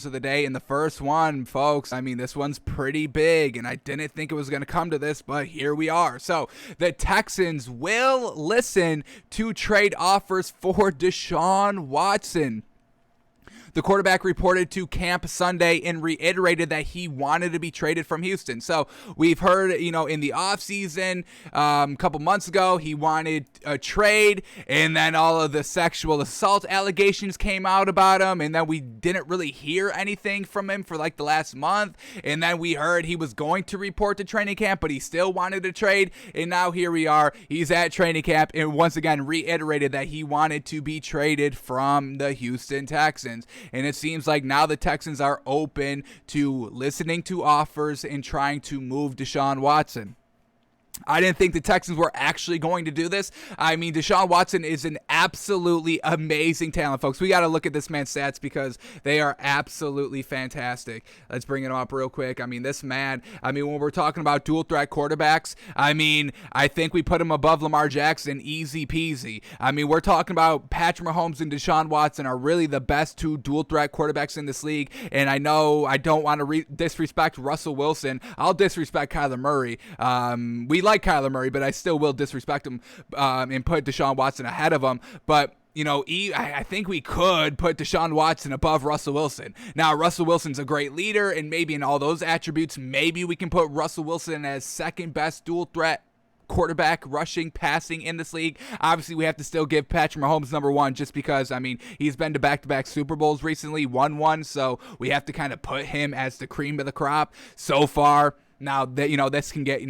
of the day, and the first one, folks, I mean, this one's pretty big, and I didn't think it was going to come to this, but here we are. So the Texans will listen to trade offers for Deshaun Watson. The quarterback reported to camp Sunday and reiterated that he wanted to be traded from Houston. So we've heard, in the offseason, a couple months ago, he wanted a trade, and then all of the sexual assault allegations came out about him, and then we didn't really hear anything from him for like the last month, and then we heard he was going to report to training camp, but he still wanted to trade, and now here we are. He's at training camp and once again reiterated that he wanted to be traded from the Houston Texans. And it seems like now the Texans are open to listening to offers and trying to move Deshaun Watson. I didn't think the Texans were actually going to do this. I mean, Deshaun Watson is an absolutely amazing talent, folks. We got to look at this man's stats because they are absolutely fantastic. Let's bring him up real quick. I mean, this man, when we're talking about dual threat quarterbacks, I think we put him above Lamar Jackson, easy peasy. We're talking about Patrick Mahomes and Deshaun Watson are really the best two dual threat quarterbacks in this league. And I know I don't want to disrespect Russell Wilson. I'll disrespect Kyler Murray. We like Kyler Murray, but I still will disrespect him and put Deshaun Watson ahead of him. But I think we could put Deshaun Watson above Russell Wilson. Now, Russell Wilson's a great leader, and maybe in all those attributes, maybe we can put Russell Wilson as second best dual threat quarterback, rushing, passing in this league. Obviously, we have to still give Patrick Mahomes number one just because, he's been to back-to-back Super Bowls recently, won one, so we have to kind of put him as the cream of the crop so far. Now, that this can get,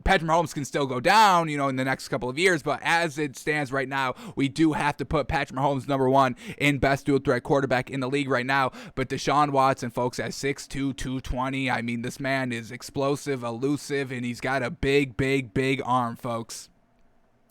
Patrick Mahomes can still go down, in the next couple of years, but as it stands right now, we do have to put Patrick Mahomes number one in best dual threat quarterback in the league right now. But Deshaun Watson, folks, at 6'2", 220, this man is explosive, elusive, and he's got a big, big, big arm, folks.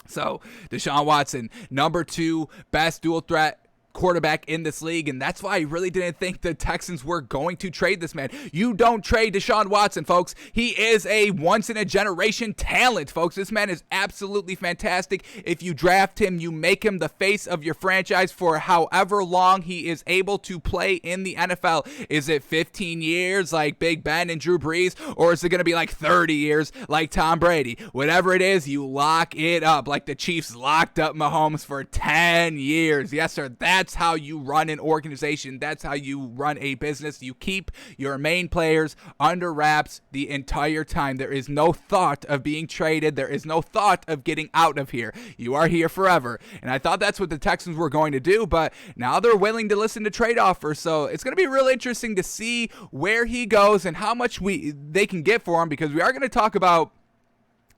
So Deshaun Watson, number two best dual threat quarterback in this league, and that's why I really didn't think the Texans were going to trade this man. You don't trade Deshaun Watson, folks. He is a once-in-a-generation talent, folks. This man is absolutely fantastic. If you draft him, you make him the face of your franchise for however long he is able to play in the NFL. Is it 15 years like Big Ben and Drew Brees, or is it going to be like 30 years like Tom Brady? Whatever it is, you lock it up like the Chiefs locked up Mahomes for 10 years. Yes, sir. That's how you run an organization. That's how you run a business. You keep your main players under wraps the entire time. There is no thought of being traded. There is no thought of getting out of here. You are here forever. And I thought that's what the Texans were going to do, but now they're willing to listen to trade offers. So it's going to be real interesting to see where he goes and how much they can get for him, because we are going to talk about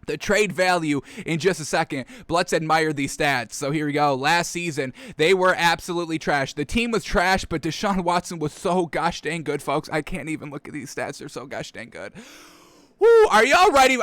the trade value in just a second, but let's admire these stats. So here we go. Last season, they were absolutely trash. The team was trash, but Deshaun Watson was so gosh dang good, folks. I can't even look at these stats. They're so gosh dang good. Woo, are y'all ready?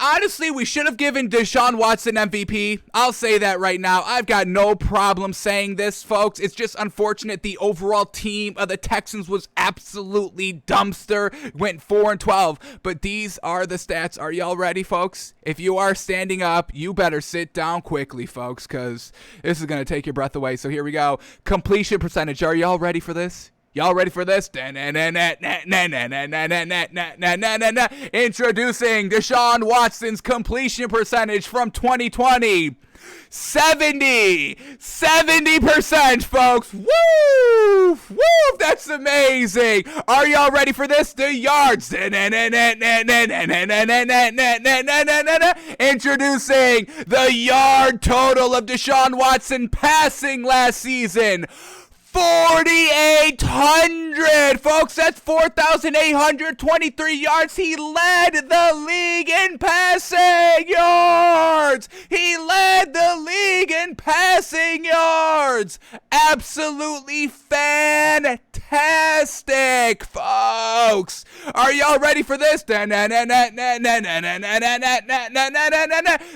Honestly, we should have given Deshaun Watson MVP. I'll say that right now. I've got no problem saying this, folks. It's just unfortunate the overall team of the Texans was absolutely dumpster. Went 4-12. But these are the stats. Are y'all ready, folks? If you are standing up, you better sit down quickly, folks, because this is going to take your breath away. So here we go. Completion percentage. Are y'all ready for this? Y'all ready for this? Introducing Deshaun Watson's completion percentage from 2020. 70%, folks. Woo! Woo! That's amazing. Are y'all ready for this? The yards. Introducing the yard total of Deshaun Watson passing last season. 4,800, folks. That's 4,823 yards. He led the league in passing yards. He led the league in passing yards. Absolutely fantastic, folks. Are y'all ready for this?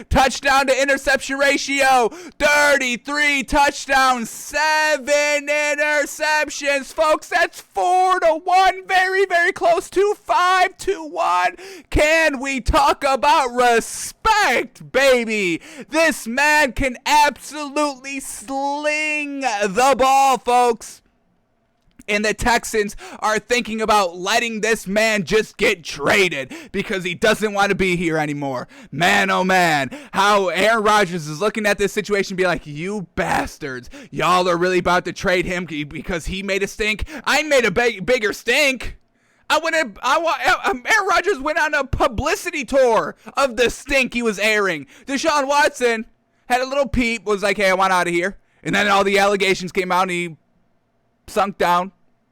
Touchdown to interception ratio, 33 touchdowns, 7 interceptions, folks. That's 4-1, very, very close to 5-1. Can we talk about respect, baby? This man can absolutely sling the ball, folks. And the Texans are thinking about letting this man just get traded because he doesn't want to be here anymore. Man, oh man, how Aaron Rodgers is looking at this situation and be like, you bastards, y'all are really about to trade him because he made a stink. I made a bigger stink. Aaron Rodgers went on a publicity tour of the stink he was airing. Deshaun Watson had a little peep, was like, hey, I want out of here. And then all the allegations came out and he sunk down.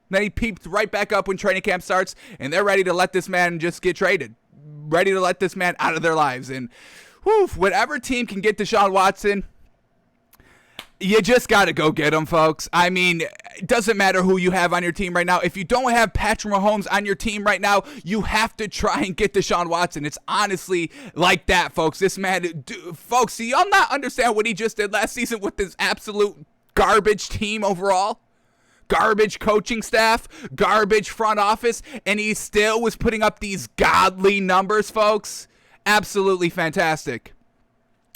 Then he peeped right back up when training camp starts, and they're ready to let this man just get traded. Ready to let this man out of their lives. And whatever team can get Deshaun Watson, you just got to go get him, folks. I mean, it doesn't matter who you have on your team right now. If you don't have Patrick Mahomes on your team right now, you have to try and get Deshaun Watson. It's honestly like that, folks. This man, folks, do y'all not understand what he just did last season with this absolute garbage team overall? Garbage coaching staff, garbage front office, and he still was putting up these godly numbers, folks. Absolutely fantastic.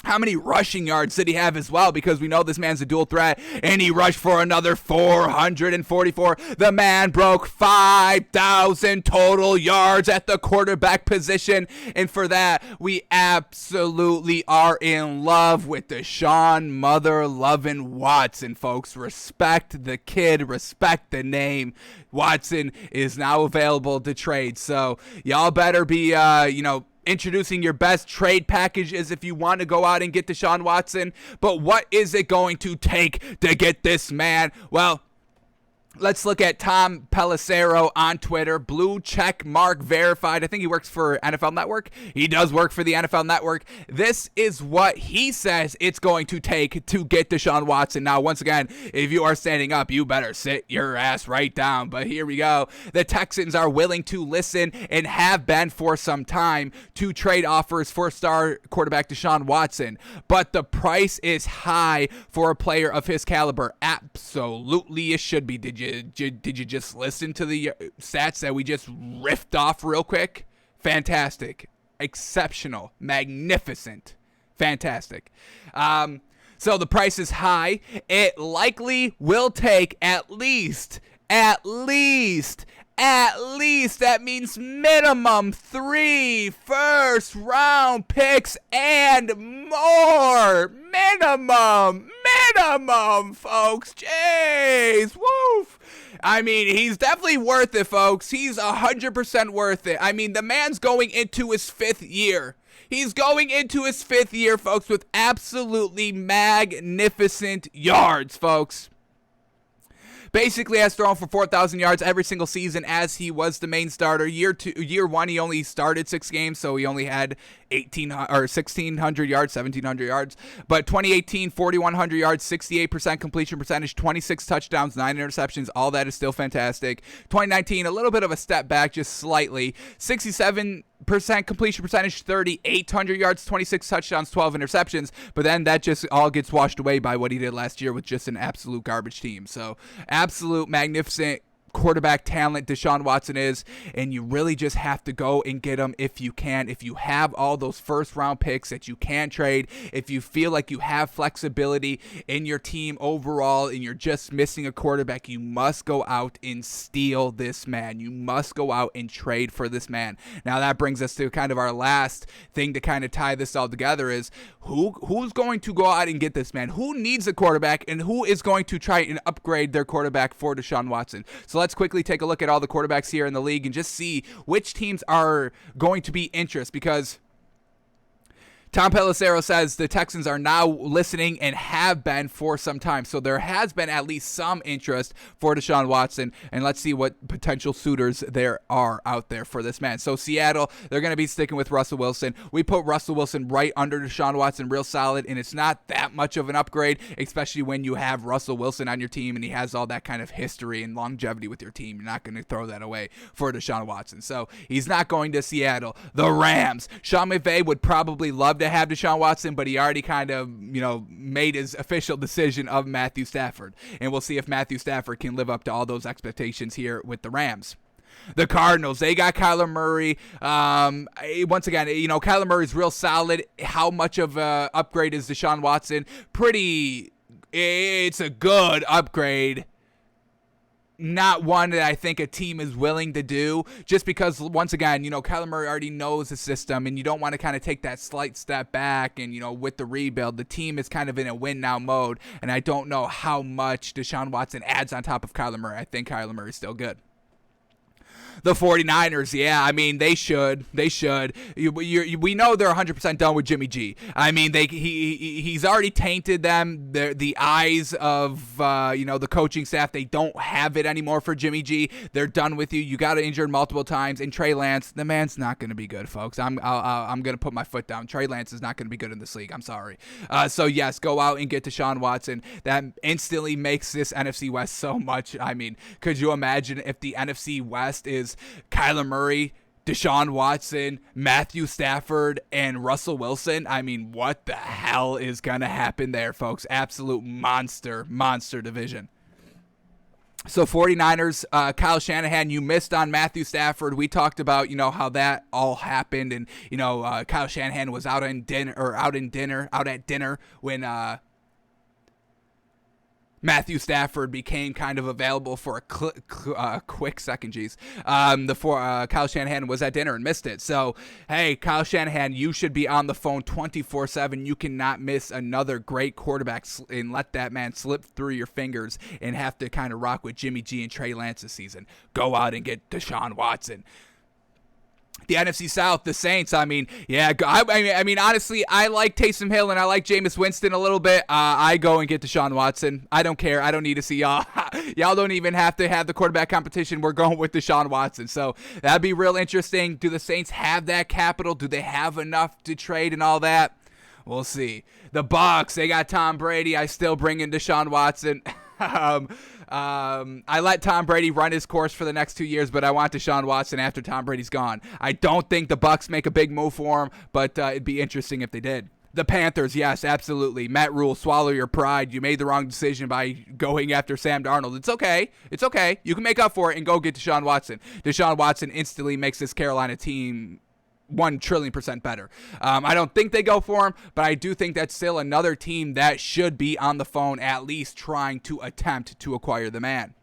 How many rushing yards did he have as well? Because we know this man's a dual threat, and he rushed for another 444. The man broke 5,000 total yards at the quarterback position, and for that, we absolutely are in love with Deshaun mother-loving Watson, folks. Respect the kid, respect the name. Watson is now available to trade, so y'all better be, introducing your best trade packages if you want to go out and get Deshaun Watson. But what is it going to take to get this man? Well, let's look at Tom Pelissero on Twitter. Blue check mark verified. I think he works for NFL Network. He does work for the NFL Network. This is what he says it's going to take to get Deshaun Watson. Now, once again, if you are standing up, you better sit your ass right down. But here we go. The Texans are willing to listen and have been for some time to trade offers for star quarterback Deshaun Watson. But the price is high for a player of his caliber. Absolutely, it should be. Did you just listen to the stats that we just riffed off real quick? Fantastic. Exceptional. Magnificent. Fantastic. So the price is high. It likely will take at least, that means minimum 3 first-round picks and more. Minimum, folks. Jeez, woof. I mean, he's definitely worth it, folks. He's 100% worth it. I mean, the man's going into his 5th year. He's going into his 5th year, folks, with absolutely magnificent yards, folks. Basically has thrown for 4,000 yards every single season as he was the main starter. Year one, he only started 6 games, so he only had 1,600 yards, 1,700 yards. But 2018, 4,100 yards, 68% completion percentage, 26 touchdowns, 9 interceptions. All that is still fantastic. 2019, a little bit of a step back, just slightly. 67% completion percentage, 3,800 yards, 26 touchdowns, 12 interceptions. But then that just all gets washed away by what he did last year with just an absolute garbage team. So absolute magnificent quarterback talent Deshaun Watson is, and you really just have to go and get him if you can. If you have all those first round picks that you can trade, if you feel like you have flexibility in your team overall and you're just missing a quarterback, you must go out and steal this man. You must go out and trade for this man. Now that brings us to kind of our last thing to kind of tie this all together is who's going to go out and get this man? Who needs a quarterback and who is going to try and upgrade their quarterback for Deshaun Watson? So let's quickly take a look at all the quarterbacks here in the league and just see which teams are going to be interest, because Tom Pelissero says the Texans are now listening and have been for some time. So there has been at least some interest for Deshaun Watson, and let's see what potential suitors there are out there for this man. So Seattle, they're going to be sticking with Russell Wilson. We put Russell Wilson right under Deshaun Watson, real solid, and it's not that much of an upgrade, especially when you have Russell Wilson on your team and he has all that kind of history and longevity with your team. You're not going to throw that away for Deshaun Watson. So he's not going to Seattle. The Rams, Sean McVay would probably love to have Deshaun Watson, but he already kind of, made his official decision of Matthew Stafford. And we'll see if Matthew Stafford can live up to all those expectations here with the Rams. The Cardinals, they got Kyler Murray. Once again, Kyler Murray's real solid. How much of an upgrade is Deshaun Watson? It's a good upgrade. not one that I think a team is willing to do, just because, once again, Kyler Murray already knows the system, and you don't want to kind of take that slight step back. And, with the rebuild, the team is kind of in a win-now mode, and I don't know how much Deshaun Watson adds on top of Kyler Murray. I think Kyler Murray is still good. The 49ers, yeah, I mean, they should. We know they're 100% done with Jimmy G. I mean, he's already tainted them. The eyes of, the coaching staff, they don't have it anymore for Jimmy G. They're done with you. You got injured multiple times. And Trey Lance, the man's not going to be good, folks. I'm going to put my foot down. Trey Lance is not going to be good in this league. I'm sorry. So, yes, go out and get Deshaun Watson. That instantly makes this NFC West so much. I mean, could you imagine if the NFC West is Kyler Murray, Deshaun Watson, Matthew Stafford, and Russell Wilson? I mean, what the hell is going to happen there, folks? Absolute monster division. So 49ers, Kyle Shanahan, you missed on Matthew Stafford. We talked about, how that all happened. And, Kyle Shanahan was out at dinner when Matthew Stafford became kind of available for a quick second. Kyle Shanahan was at dinner and missed it. So, hey, Kyle Shanahan, you should be on the phone 24/7. You cannot miss another great quarterback and let that man slip through your fingers and have to kind of rock with Jimmy G and Trey Lance this season. Go out and get Deshaun Watson. The NFC South, the Saints, I mean, yeah, I mean, honestly, I like Taysom Hill and I like Jameis Winston a little bit. I go and get Deshaun Watson. I don't care. I don't need to see y'all. Y'all don't even have to have the quarterback competition. We're going with Deshaun Watson. So that'd be real interesting. Do the Saints have that capital? Do they have enough to trade and all that? We'll see. The Bucs, they got Tom Brady. I still bring in Deshaun Watson. I let Tom Brady run his course for the next 2 years, but I want Deshaun Watson after Tom Brady's gone. I don't think the Bucs make a big move for him, but it'd be interesting if they did. The Panthers, yes, absolutely. Matt Rule, swallow your pride. You made the wrong decision by going after Sam Darnold. It's okay. You can make up for it and go get Deshaun Watson. Deshaun Watson instantly makes this Carolina team 1,000,000,000% better. I don't think they go for him, but I do think that's still another team that should be on the phone at least trying to attempt to acquire the man.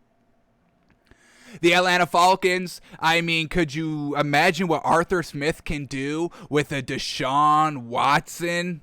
The Atlanta Falcons, I mean, could you imagine what Arthur Smith can do with a Deshaun Watson?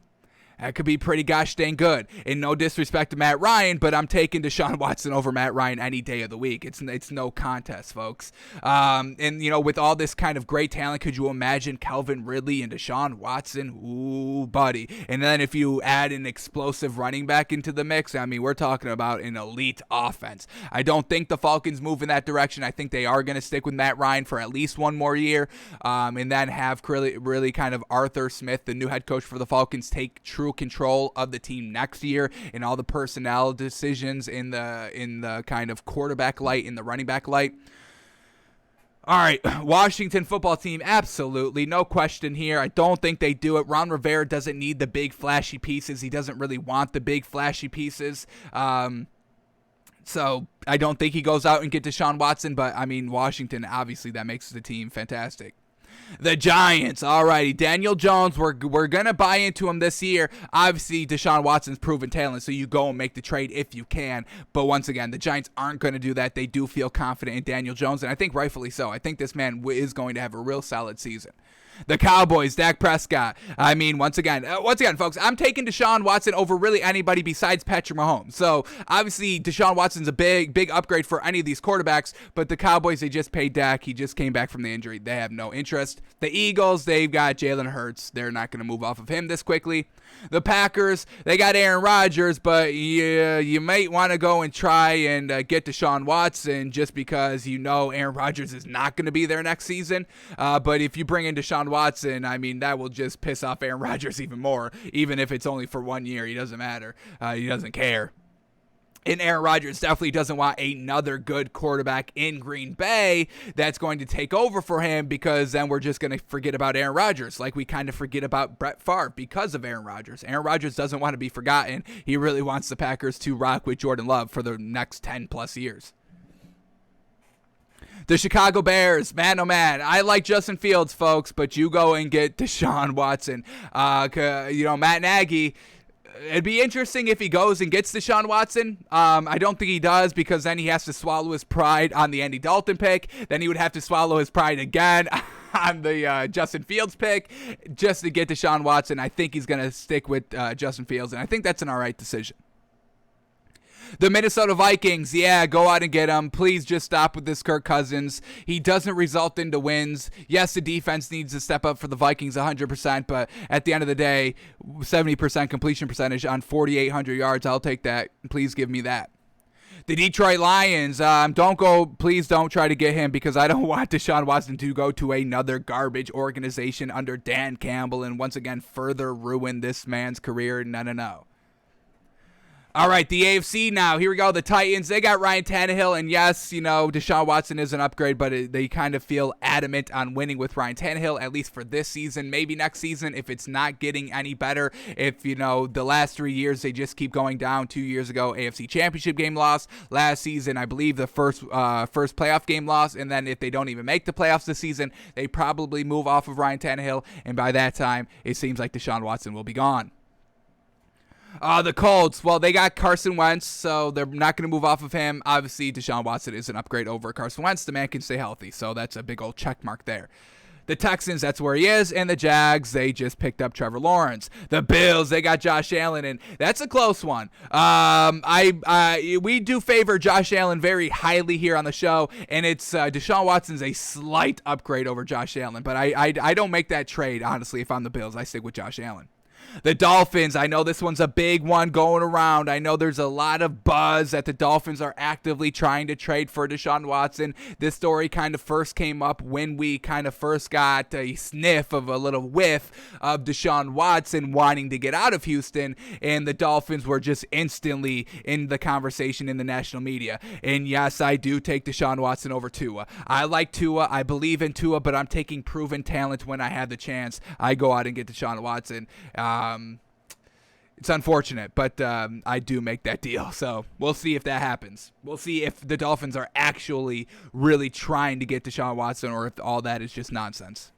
That could be pretty gosh dang good. And no disrespect to Matt Ryan, but I'm taking Deshaun Watson over Matt Ryan any day of the week. It's no contest, folks. And, with all this kind of great talent, could you imagine Calvin Ridley and Deshaun Watson? Ooh, buddy. And then if you add an explosive running back into the mix, I mean, we're talking about an elite offense. I don't think the Falcons move in that direction. I think they are going to stick with Matt Ryan for at least one more year, and then have really kind of Arthur Smith, the new head coach for the Falcons, take true control of the team next year and all the personnel decisions in the kind of quarterback light, in the running back light. All right, Washington football team, absolutely, no question here. I don't think they do it. Ron Rivera doesn't need the big flashy pieces. He doesn't really want the big flashy pieces. So I don't think he goes out and get Deshaun Watson, but I mean, Washington, obviously that makes the team fantastic. The Giants, alrighty, Daniel Jones, we're going to buy into him this year. Obviously, Deshaun Watson's proven talent, so you go and make the trade if you can. But once again, the Giants aren't going to do that. They do feel confident in Daniel Jones, and I think rightfully so. I think this man is going to have a real solid season. The Cowboys, Dak Prescott. I mean, once again, folks, I'm taking Deshaun Watson over really anybody besides Patrick Mahomes. So, obviously, Deshaun Watson's a big upgrade for any of these quarterbacks, but the Cowboys, they just paid Dak. He just came back from the injury. They have no interest. The Eagles, they've got Jalen Hurts. They're not going to move off of him this quickly. The Packers, they got Aaron Rodgers, but you might want to go and try and get Deshaun Watson just because Aaron Rodgers is not going to be there next season. But if you bring in Deshaun Watson, I mean, that will just piss off Aaron Rodgers even more, even if it's only for 1 year. He doesn't matter. He doesn't care. And Aaron Rodgers definitely doesn't want another good quarterback in Green Bay that's going to take over for him, because then we're just going to forget about Aaron Rodgers like we kind of forget about Brett Favre because of Aaron Rodgers. Aaron Rodgers doesn't want to be forgotten. He really wants the Packers to rock with Jordan Love for the next 10 plus years. The Chicago Bears, man, oh man, I like Justin Fields, folks, but you go and get Deshaun Watson. Matt Nagy, It'd be interesting if he goes and gets Deshaun Watson. I don't think he does, because then he has to swallow his pride on the Andy Dalton pick. Then he would have to swallow his pride again on the Justin Fields pick just to get Deshaun Watson. I think he's going to stick with Justin Fields, and I think that's an all right decision. The Minnesota Vikings, yeah, go out and get him. Please just stop with this Kirk Cousins. He doesn't result into wins. Yes, the defense needs to step up for the Vikings 100%, but at the end of the day, 70% completion percentage on 4,800 yards, I'll take that. Please give me that. The Detroit Lions, please don't try to get him, because I don't want Deshaun Watson to go to another garbage organization under Dan Campbell and once again further ruin this man's career. No. All right, the AFC now. Here we go. The Titans, they got Ryan Tannehill, and yes, Deshaun Watson is an upgrade, but they kind of feel adamant on winning with Ryan Tannehill, at least for this season. Maybe next season, if it's not getting any better, if, the last 3 years, they just keep going down. 2 years ago, AFC Championship game loss. Last season, I believe the first playoff game loss, and then if they don't even make the playoffs this season, they probably move off of Ryan Tannehill, and by that time, it seems like Deshaun Watson will be gone. The Colts, well, they got Carson Wentz, so they're not going to move off of him. Obviously, Deshaun Watson is an upgrade over Carson Wentz. The man can stay healthy, so that's a big old check mark there. The Texans, that's where he is, and the Jags, they just picked up Trevor Lawrence. The Bills, they got Josh Allen, and that's a close one. We do favor Josh Allen very highly here on the show, and it's Deshaun Watson's a slight upgrade over Josh Allen, but I don't make that trade, honestly. If I'm the Bills, I stick with Josh Allen. The Dolphins, I know this one's a big one going around. I know there's a lot of buzz that the Dolphins are actively trying to trade for Deshaun Watson. This story kind of first came up when we kind of first got a sniff of a little whiff of Deshaun Watson wanting to get out of Houston, and the Dolphins were just instantly in the conversation in the national media. And yes, I do take Deshaun Watson over Tua. I like Tua. I believe in Tua, but I'm taking proven talent when I have the chance. I go out and get Deshaun Watson. It's unfortunate, but I do make that deal. So we'll see if that happens. We'll see if the Dolphins are actually really trying to get Deshaun Watson, or if all that is just nonsense.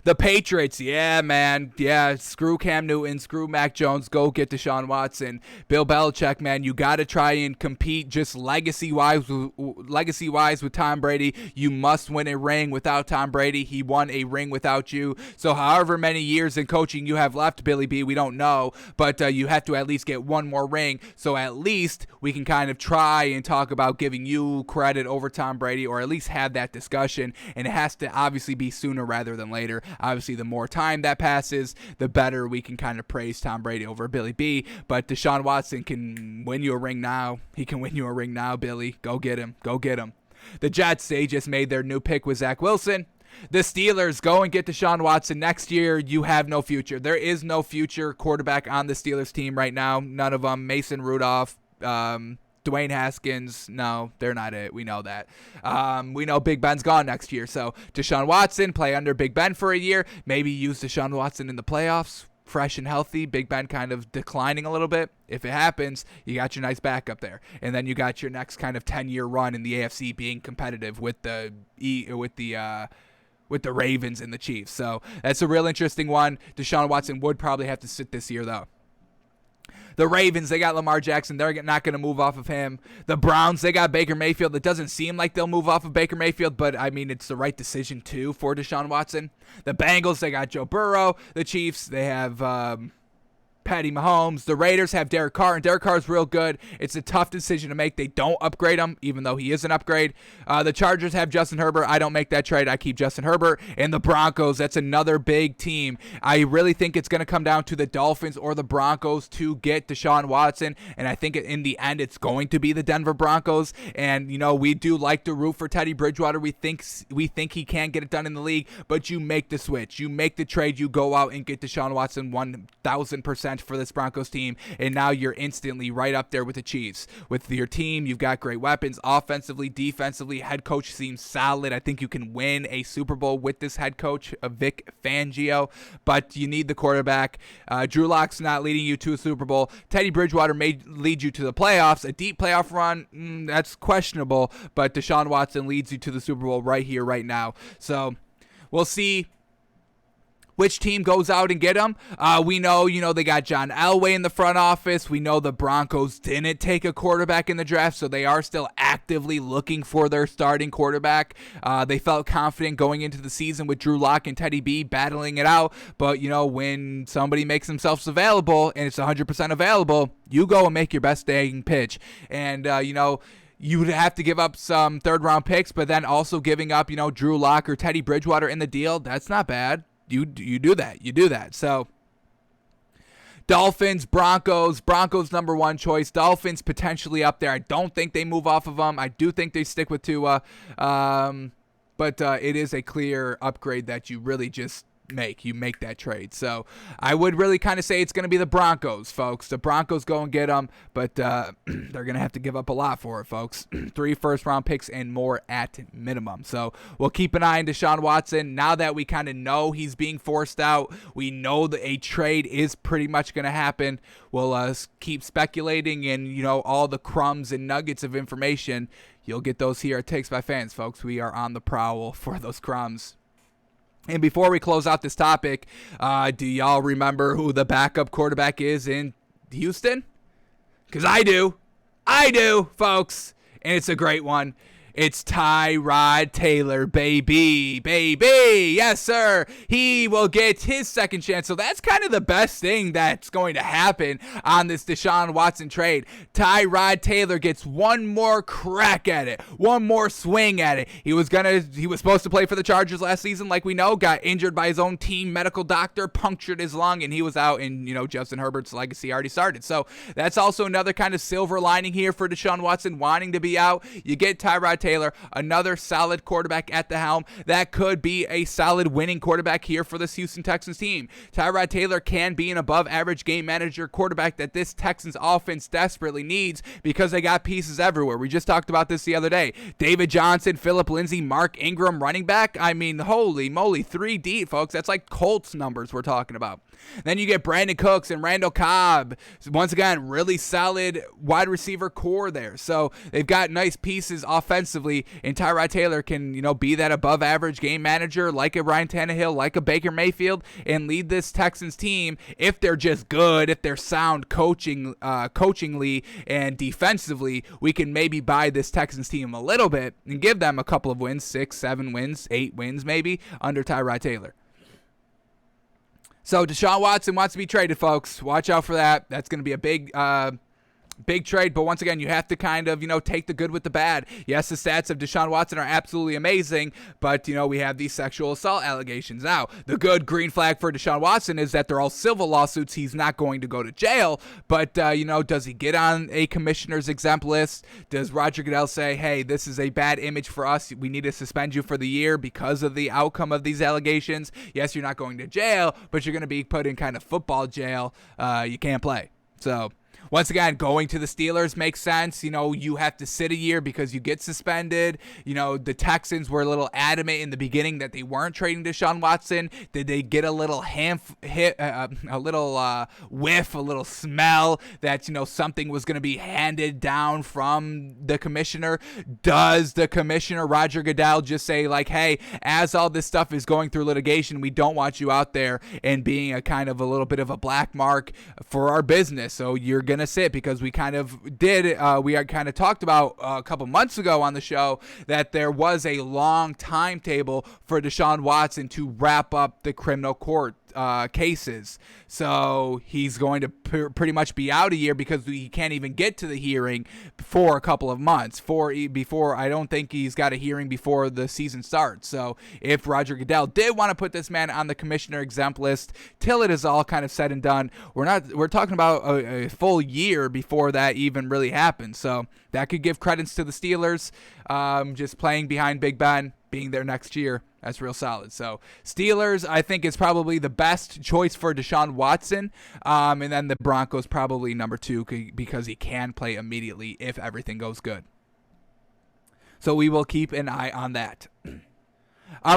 The Patriots, yeah, man. Yeah, screw Cam Newton, screw Mac Jones, go get Deshaun Watson. Bill Belichick, man, you got to try and compete just legacy-wise with Tom Brady. You must win a ring without Tom Brady. He won a ring without you. So however many years in coaching you have left, Billy B, we don't know, but you have to at least get one more ring. So at least we can kind of try and talk about giving you credit over Tom Brady, or at least have that discussion, and it has to obviously be sooner rather than later. Obviously, the more time that passes, the better we can kind of praise Tom Brady over Billy B. But Deshaun Watson can win you a ring now. He can win you a ring now, Billy. Go get him. Go get him. The Jets, they just made their new pick with Zach Wilson. The Steelers, go and get Deshaun Watson. Next year, you have no future. There is no future quarterback on the Steelers team right now. None of them. Mason Rudolph, Dwayne Haskins, no, they're not it. We know that. We know Big Ben's gone next year. So Deshaun Watson, play under Big Ben for a year. Maybe use Deshaun Watson in the playoffs, fresh and healthy. Big Ben kind of declining a little bit. If it happens, you got your nice backup there. And then you got your next kind of 10-year run in the AFC being competitive with the Ravens and the Chiefs. So that's a real interesting one. Deshaun Watson would probably have to sit this year, though. The Ravens, they got Lamar Jackson. They're not going to move off of him. The Browns, they got Baker Mayfield. It doesn't seem like they'll move off of Baker Mayfield, but, I mean, it's the right decision, too, for Deshaun Watson. The Bengals, they got Joe Burrow. The Chiefs, they have Patty Mahomes. The Raiders have Derek Carr, and Derek Carr is real good. It's a tough decision to make. They don't upgrade him, even though he is an upgrade. The Chargers have Justin Herbert. I don't make that trade. I keep Justin Herbert. And the Broncos, that's another big team. I really think it's going to come down to the Dolphins or the Broncos to get Deshaun Watson, and I think in the end it's going to be the Denver Broncos. And, we do like to root for Teddy Bridgewater. We think he can get it done in the league, but you make the switch. You make the trade. You go out and get Deshaun Watson 1,000% for this Broncos team, and now you're instantly right up there with the Chiefs. With your team, you've got great weapons offensively, defensively. Head coach seems solid. I think you can win a Super Bowl with this head coach, Vic Fangio, but you need the quarterback. Drew Lock's not leading you to a Super Bowl. Teddy Bridgewater may lead you to the playoffs. A deep playoff run, that's questionable, but Deshaun Watson leads you to the Super Bowl right here, right now. So we'll see which team goes out and get him. We know, they got John Elway in the front office. We know the Broncos didn't take a quarterback in the draft, so they are still actively looking for their starting quarterback. They felt confident going into the season with Drew Lock and Teddy B battling it out, but, when somebody makes themselves available and it's 100% available, you go and make your best dang pitch. And, you would have to give up some third-round picks, but then also giving up, Drew Lock or Teddy Bridgewater in the deal, that's not bad. You do that. So Dolphins, Broncos number one choice. Dolphins potentially up there. I don't think they move off of them. I do think they stick with Tua, but it is a clear upgrade that you really just make that trade. So I would really kind of say it's going to be the Broncos, folks. The Broncos go and get them, but they're going to have to give up a lot for it, folks. 3 first-round picks and more at minimum. So we'll keep an eye on Deshaun Watson. Now that we kind of know he's being forced out, we know that a trade is pretty much going to happen. We'll keep speculating, and all the crumbs and nuggets of information, you'll get those here at Takes by Fans, folks. We are on the prowl for those crumbs. And before we close out this topic, do y'all remember who the backup quarterback is in Houston? Because I do, folks, and it's a great one. It's Tyrod Taylor, baby. Yes, sir. He will get his second chance. So that's kind of the best thing that's going to happen on this Deshaun Watson trade. Tyrod Taylor gets one more crack at it, one more swing at it. He was supposed to play for the Chargers last season, like we know, got injured by his own team medical doctor, punctured his lung, and he was out, and Justin Herbert's legacy already started. So that's also another kind of silver lining here for Deshaun Watson wanting to be out. You get Tyrod Taylor, another solid quarterback at the helm that could be a solid winning quarterback here for this Houston Texans team. Tyrod Taylor can be an above average game manager quarterback that this Texans offense desperately needs because they got pieces everywhere. We just talked about this the other day. David Johnson, Phillip Lindsay, Mark Ingram running back. I mean, holy moly, 3 deep, folks. That's like Colts numbers we're talking about. Then you get Brandon Cooks and Randall Cobb. Once again, really solid wide receiver core there. So they've got nice pieces offensively, and Tyrod Taylor can, be that above average game manager like a Ryan Tannehill, like a Baker Mayfield, and lead this Texans team if they're just good, if they're sound coachingly and defensively. We can maybe buy this Texans team a little bit and give them a couple of wins, 6, 7 wins, 8 wins maybe under Tyrod Taylor. So Deshaun Watson wants to be traded, folks. Watch out for that. That's going to be a big trade, but once again, you have to kind of, take the good with the bad. Yes, the stats of Deshaun Watson are absolutely amazing, but, we have these sexual assault allegations. Now, the good green flag for Deshaun Watson is that they're all civil lawsuits. He's not going to go to jail, but, does he get on a commissioner's exempt list? Does Roger Goodell say, hey, this is a bad image for us. We need to suspend you for the year because of the outcome of these allegations? Yes, you're not going to jail, but you're going to be put in kind of football jail. You can't play. So once again, going to the Steelers makes sense. You have to sit a year because you get suspended. The Texans were a little adamant in the beginning that they weren't trading Deshaun Watson. Did they get a little whiff, a little smell that, something was going to be handed down from the commissioner? Does the commissioner, Roger Goodell, just say like, hey, as all this stuff is going through litigation, we don't want you out there and being a kind of a little bit of a black mark for our business. So you're going to sit, because we kind of did, we had kind of talked about a couple months ago on the show that there was a long timetable for Deshaun Watson to wrap up the criminal court cases. So he's going to pretty much be out a year because he can't even get to the hearing for a couple of months. Before I don't think he's got a hearing before the season starts. So if Roger Goodell did want to put this man on the commissioner exempt list till it is all kind of said and done, we're talking about a full year before that even really happens. So that could give credence to the Steelers, just playing behind Big Ben, being there next year. That's real solid. So Steelers, I think, is probably the best choice for Deshaun Watson. And then the Broncos probably number 2 because he can play immediately if everything goes good. So we will keep an eye on that.